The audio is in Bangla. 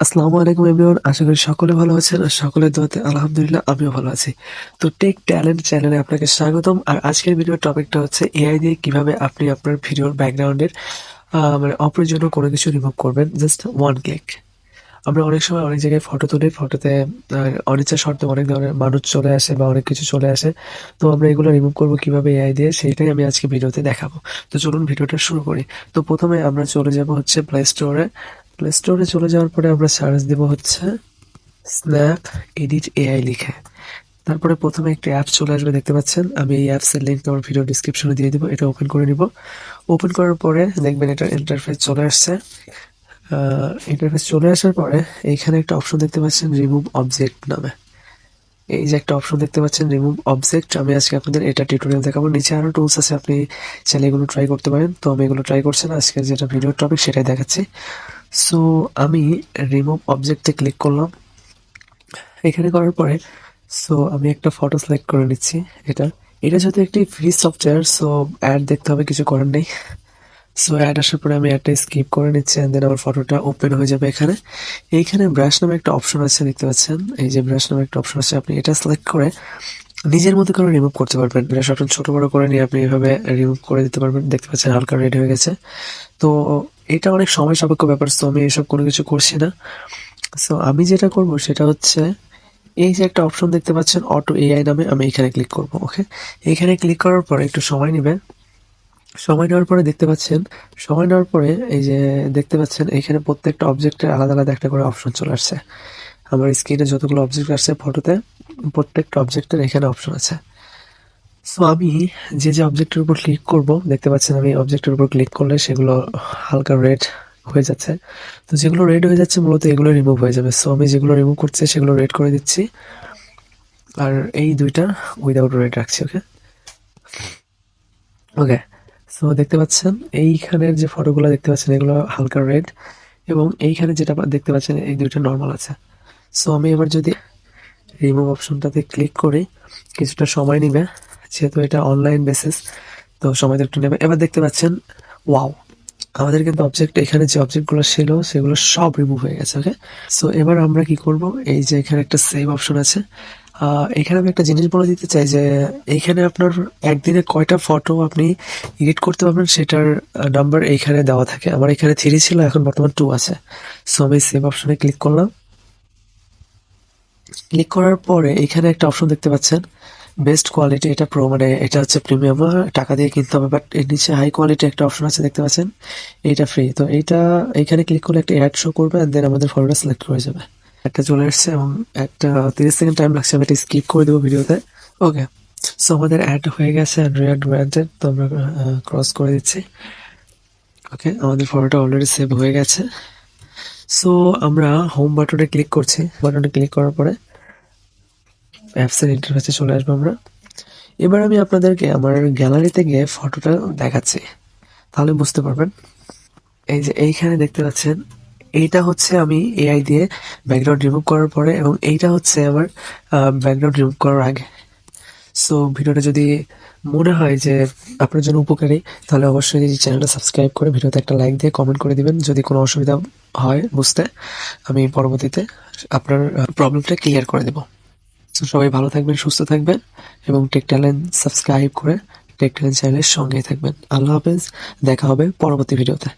আসসালামু আলাইকুম এভরিওয়ান, আশা করি সকলে ভালো আছেন আর সকলের দোয়াতে আলহামদুলিল্লাহ আমিও ভালো আছি। তো টেক ট্যালেন্ট চ্যানেলে আপনাকে স্বাগতম। আর আজকের ভিডিওর টপিকটা হচ্ছে এআই দিয়ে কিভাবে আপনি আপনার ভিডিওর ব্যাকগ্রাউন্ডের মানে অপ্রয়োজনীয় কোনো কিছু রিমুভ করবেন জাস্ট ওয়ান ক্লিক। আমরা অনেক সময় অনেক জায়গায় ফটো তুলি, ফটোতে অনিচ্ছা সত্ত্বেও অনেক ধরনের মানুষ চলে আসে বা অনেক কিছু চলে আসে। তো আমরা এগুলো রিমুভ করবো কিভাবে এআই দিয়ে, সেইটাই আমি আজকে ভিডিওতে দেখাবো। তো চলুন ভিডিওটা শুরু করি। তো প্রথমে আমরা চলে যাব হচ্ছে প্লে স্টোরে চলে যাওয়ার পরে আমরা সার্চ দেব হচ্ছে স্ন্যাপ এডিট এআই লিখে। তারপরে প্রথমে একটা অ্যাপ চলে আসবে, দেখতে পাচ্ছেন। আমি এই অ্যাপসের লিঙ্ক আমার ভিডিও ডিসক্রিপশনে দিয়ে দিব। এটা ওপেন করে নিব। ওপেন করার পরে দেখবেন এটা ইন্টারফেস চলে আসছে। ইন্টারফেস চলে আসার পরে এইখানে একটা অপশন দেখতে পাচ্ছেন রিমুভ অবজেক্ট নামে। এই যে একটা অপশন দেখতে পাচ্ছেন রিমুভ অবজেক্ট, আমি আজকে আপনাদের এটা টিউটোরিয়াল দেখাবো। নিচে আরো টুলস আছে, আপনি চাইলে এগুলো ট্রাই করতে পারেন। তো আমি এগুলো ট্রাই করছি না, আজকে যেটা ভিডিওর টপিক সেটাই দেখাচ্ছি। সো আমি রিমুভ অবজেক্টে ক্লিক করলাম। এখানে করার পরে আমি একটা ফটো সিলেক্ট করে নিচ্ছি। এটা এটা যেহেতু একটি ফ্রি সফটওয়্যার, অ্যাড দেখতে হবে, কিছু করার নেই। অ্যাড আসার পরে আমি অ্যাডটা স্কিপ করে নিচ্ছি, অ্যান্ড দেন আমার ফটোটা ওপেন হয়ে যাবে। এইখানে ব্রাশ নামে একটা অপশন আছে, দেখতে পাচ্ছেন। এই যে ব্রাশ নামে একটা অপশন আছে, আপনি এটা সিলেক্ট করে নিজের মতো করে রিমুভ করতে পারবেন। ব্রাশ অপশন ছোট বড় করে নিয়ে আপনি এভাবে রিমুভ করে দিতে পারবেন। দেখতে পাচ্ছেন হালকা রেড হয়ে গেছে। তো এটা অনেক সময় সাপেক্ষ ব্যাপার, আমি এসব কোনো কিছু করছি না। আমি যেটা করব সেটা হচ্ছে, এই যে একটা অপশন দেখতে পাচ্ছেন অটো এআই নামে, আমি এখানে ক্লিক করব। ওকে, এখানে ক্লিক করার পরে একটু সময় নেবে। সময় নেওয়ার পরে দেখতে পাচ্ছেন, সময় নেওয়ার পরে এই যে দেখতে পাচ্ছেন এখানে প্রত্যেকটা অবজেক্টের আলাদা আলাদা একটা করে অপশন চলে আসছে। আমার স্ক্রিনে যতগুলো অবজেক্ট আসছে ফটোতে, প্রত্যেকটা অবজেক্টের এখানে অপশন আছে। আমি যে যে অবজেক্টের উপর ক্লিক করব, দেখতে পাচ্ছেন আমি অবজেক্টের উপর ক্লিক করলে সেগুলো হালকা রেড হয়ে যাচ্ছে। তো যেগুলো রেড হয়ে যাচ্ছে মূলত এগুলো রিমুভ হয়ে যাবে। আমি যেগুলো রিমুভ করছি সেগুলো রেড করে দিচ্ছি, আর এই দুইটা উইদাউট রেড রাখছি। ওকে ওকে দেখতে পাচ্ছেন এইখানের যে ফটোগুলো দেখতে পাচ্ছেন এগুলো হালকা রেড, এবং এইখানে যেটা দেখতে পাচ্ছেন এই দুইটা নর্মাল আছে। আমি এবার যদি রিমুভ অপশনটাতে ক্লিক করি, কিছুটা সময় নেবে, যেহেতু এটা অনলাইন বেসিস, তো সময় তো একটু নেবে। এবার দেখতে পাচ্ছেন ওয়াও, আমাদের কিন্তু অবজেক্ট, এখানে যে অবজেক্টগুলো ছিল সেগুলো সব রিমুভ হয়ে গেছে। ওকে, এবার আমরা কি করব, এই যে এখানে একটা সেভ অপশন আছে। এখানে আমি একটা জিনিস বলে দিতে চাই যে এইখানে আপনার একদিনে কয়টা ফটো আপনি এডিট করতে পারবেন সেটার নাম্বার এইখানে দেওয়া থাকে। আমার এখানে 3 ছিল, এখন বর্তমান 2 আছে। আমি সেভ অপশনে ক্লিক করলাম। ক্লিক করার পরে এখানে একটা অপশন দেখতে পাচ্ছেন বেস্ট কোয়ালিটি, এটা প্রো, মানে এটা হচ্ছে প্রিমিয়াম, টাকা দিয়ে কিনতে হবে। বাট এর নিচে হাই কোয়ালিটি একটা অপশন আছে, দেখতে পাচ্ছেন, এটা ফ্রি। তো এইটা এখানে ক্লিক করলে একটা অ্যাড শো করবে, দেন আমাদের ফটোটা সিলেক্ট হয়ে যাবে। একটা চলে আসছে এবং একটা 30 সেকেন্ড টাইম লাগছে, আমি এটা স্কিপ করে দেবো ভিডিওতে। ওকে, আমাদের অ্যাড হয়ে গেছে, অ্যাড গ্রান্টেড। তো আমরা ক্রস করে দিচ্ছি। ওকে, আমাদের ফটোটা অলরেডি সেভ হয়ে গেছে। আমরা হোম বাটনে ক্লিক করছি। বাটনে ক্লিক করার পরে অ্যাপসের ইন্টারফেসে চলে আসবো আমরা। এবার আমি আপনাদেরকে আমার গ্যালারিতে গিয়ে ফটোটা দেখাচ্ছি, তাহলে বুঝতে পারবেন। এই যে এইখানে দেখতে পাচ্ছেন, এইটা হচ্ছে আমি এআই দিয়ে ব্যাকগ্রাউন্ড রিমুভ করার পরে, এবং এইটা হচ্ছে আমার ব্যাকগ্রাউন্ড রিমুভ করার আগে। ভিডিওটা যদি মনে হয় যে আপনার জন্য উপকারী, তাহলে অবশ্যই চ্যানেলটা সাবস্ক্রাইব করে ভিডিওতে একটা লাইক দিয়ে কমেন্ট করে দিবেন। যদি কোনো অসুবিধা হয় বুঝতে, আমি পরবর্তীতে আপনার প্রবলেমটা ক্লিয়ার করে দেবো। সবাই ভালো থাকবেন, সুস্থ থাকবেন, এবং টেক ট্যালেন্ট সাবস্ক্রাইব করে টেক ট্যালেন্ট চ্যানেলের সঙ্গেই থাকবেন। আল্লাহ হাফেজ, দেখা হবে পরবর্তী ভিডিওতে।